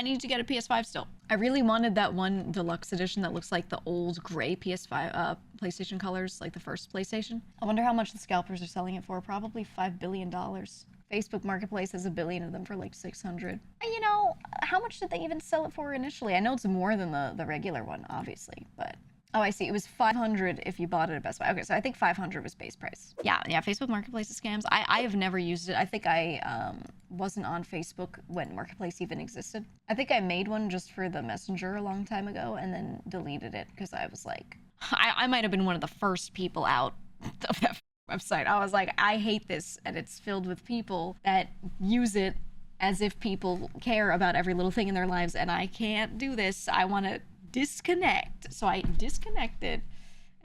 I need to get a PS5 still. I really wanted that one deluxe edition that looks like the old gray PS5, PlayStation colors, like the first PlayStation. I wonder how much the scalpers are selling it for. Probably $5 billion. Facebook Marketplace has 1 billion of them for like 600. You know, how much did they even sell it for initially? I know it's more than the regular one, obviously, but... Oh, I see. It was 500 if you bought it at Best Buy. Okay, so I think 500 was base price. Yeah, Facebook Marketplace is scams. I have never used it. I think I wasn't on Facebook when Marketplace even existed. I think I made one just for the Messenger a long time ago and then deleted it because I was like... I might have been one of the first people out of that website. I was like, I hate this, and it's filled with people that use it as if people care about every little thing in their lives, and I can't do this. I want to disconnect. So I disconnected,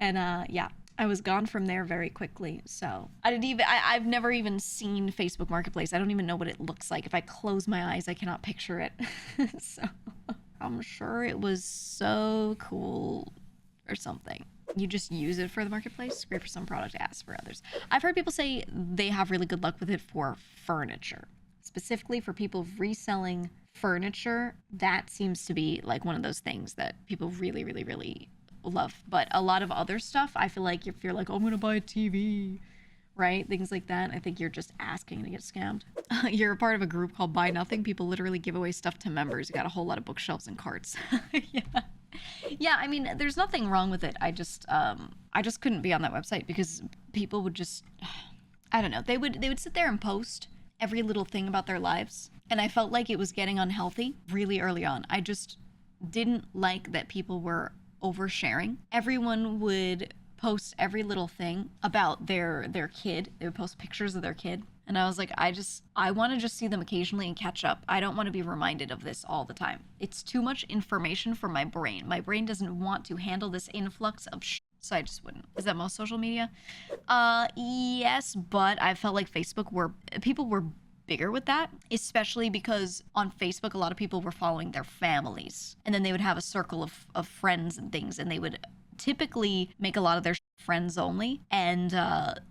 and yeah, I was gone from there very quickly. So I've never even seen Facebook Marketplace. I don't even know what it looks like. If I close my eyes, I cannot picture it. So I'm sure it was so cool or something. You just use it for the marketplace. Great for some product, ask for others. I've heard people say they have really good luck with it for furniture. Specifically for people reselling furniture, that seems to be like one of those things that people really, really, really love. But a lot of other stuff, I feel like if you're like, oh, I'm gonna buy a TV, right? Things like that, I think you're just asking to get scammed. You're a part of a group called Buy Nothing. People literally give away stuff to members. You got a whole lot of bookshelves and carts. Yeah. Yeah, I mean, there's nothing wrong with it. I just couldn't be on that website because people would just, I don't know, they would sit there and post every little thing about their lives, and I felt like it was getting unhealthy really early on. I just didn't like that people were oversharing. Everyone would post every little thing about their kid. They would post pictures of their kid, and I was like, I want to just see them occasionally and catch up. I don't want to be reminded of this all the time. It's too much information for my brain. My brain doesn't want to handle this influx of so I just wouldn't. Is that most social media? Yes, but I felt like people were bigger with that, especially because on Facebook, a lot of people were following their families, and then they would have a circle of friends and things, and they would typically make a lot of their friends only, and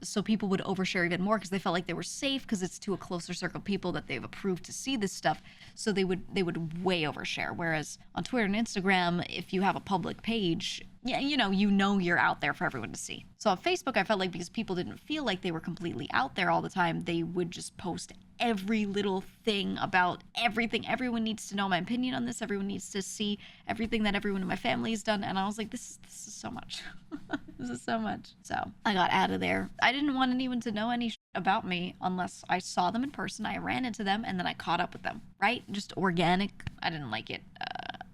so people would overshare even more because they felt like they were safe because it's to a closer circle of people that they've approved to see this stuff, so they would way overshare. Whereas on Twitter and Instagram, if you have a public page, yeah, you know you're out there for everyone to see. So on Facebook, I felt like because people didn't feel like they were completely out there all the time, they would just post every little thing about everything. Everyone needs to know my opinion on this. Everyone needs to see everything that everyone in my family has done. And I was like, this is so much. This is so much. So I got out of there. I didn't want anyone to know any about me unless I saw them in person. I ran into them and then I caught up with them, right? Just organic. I didn't like it.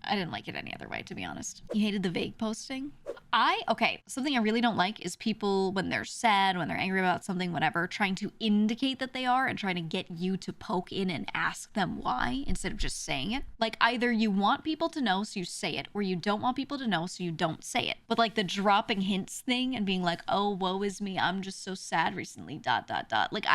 I didn't like it any other way, to be honest. You hated the vague posting? Okay, something I really don't like is people, when they're sad, when they're angry about something, whatever, trying to indicate that they are and trying to get you to poke in and ask them why instead of just saying it. Like, either you want people to know, so you say it, or you don't want people to know, so you don't say it. But like the dropping hints thing and being like, oh, woe is me, I'm just so sad recently, ... Like,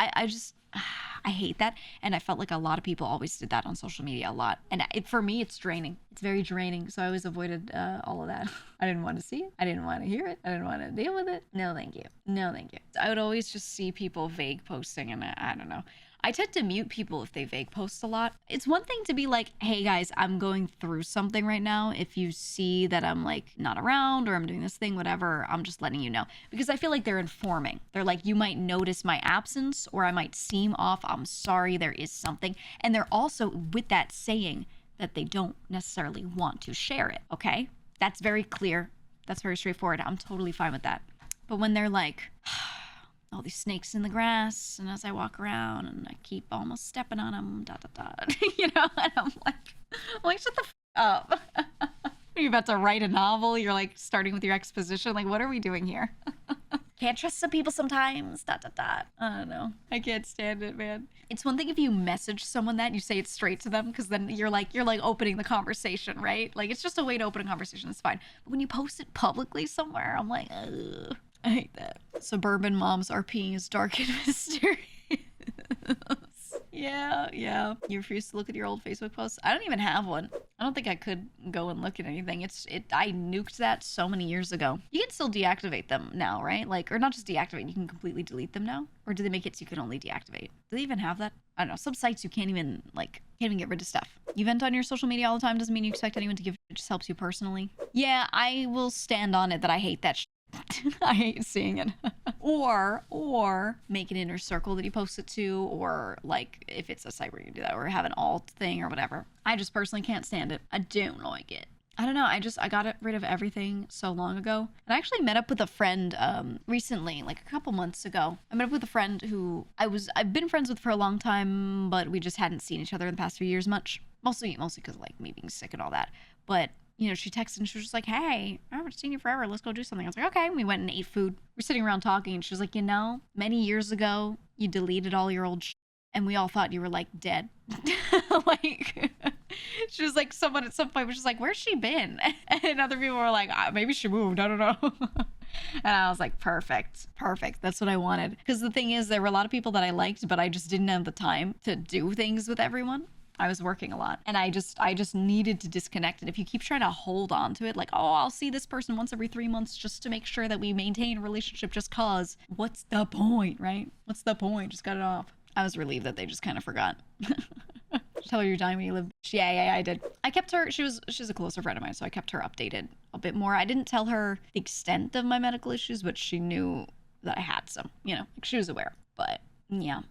I hate that, and I felt like a lot of people always did that on social media a lot, and for me it's draining. It's very draining, so I always avoided all of that. I didn't want to see it. I didn't want to hear it. I didn't want to deal with it. No thank you. No thank you. I would always just see people vague posting, and I don't know. I tend to mute people if they vague post a lot. It's one thing to be like, hey guys, I'm going through something right now. If you see that I'm like not around or I'm doing this thing, whatever, I'm just letting you know. Because I feel like they're informing. They're like, you might notice my absence or I might seem off. I'm sorry, there is something. And they're also with that saying that they don't necessarily want to share it, okay? That's very clear. That's very straightforward. I'm totally fine with that. But when they're like, all these snakes in the grass, and as I walk around and I keep almost stepping on them, ... You know, and I'm like, shut the up. Are you about to write a novel? You're like starting with your exposition. Like, what are we doing here? Can't trust some people sometimes, ... I don't know. I can't stand it, man. It's one thing if you message someone that you say it straight to them, because then you're like opening the conversation, right? Like, it's just a way to open a conversation. It's fine. But when you post it publicly somewhere, I'm like, ugh. I hate that. Suburban moms RPing is dark and mysterious. Yeah. You refuse to look at your old Facebook posts? I don't even have one. I don't think I could go and look at anything. I nuked that so many years ago. You can still deactivate them now, right? Like, or not just deactivate, you can completely delete them now? Or do they make it so you can only deactivate? Do they even have that? I don't know, some sites you can't even get rid of stuff. You vent on your social media all the time doesn't mean you expect anyone to give it just helps you personally. Yeah, I will stand on it that I hate that I hate seeing it. or make an inner circle that you post it to, or like if it's a site where you do that, or have an alt thing or whatever. I just personally can't stand it. I don't like it. I don't know. I got rid of everything so long ago. And I actually met up with a friend recently, like a couple months ago. I met up with a friend who I've been friends with for a long time, but we just hadn't seen each other in the past few years much. Mostly because of like me being sick and all that. But you know, she texted and she was just like, hey, I haven't seen you forever. Let's go do something. I was like, okay. And we went and ate food. We're sitting around talking and she was like, you know, many years ago, you deleted all your old and we all thought you were like dead. Like, she was like, someone at some point was just like, where's she been? And other people were like, maybe she moved. I don't know. And I was like, perfect. That's what I wanted. Because the thing is, there were a lot of people that I liked, but I just didn't have the time to do things with everyone. I was working a lot and I just needed to disconnect. And if you keep trying to hold on to it, like, oh, I'll see this person once every 3 months just to make sure that we maintain a relationship just cause, what's the point, right? What's the point? Just cut it off. I was relieved that they just kind of forgot. Tell her you're dying when you live. Yeah, I did. I kept her, she's a closer friend of mine, so I kept her updated a bit more. I didn't tell her the extent of my medical issues, but she knew that I had some, you know, like she was aware. But yeah,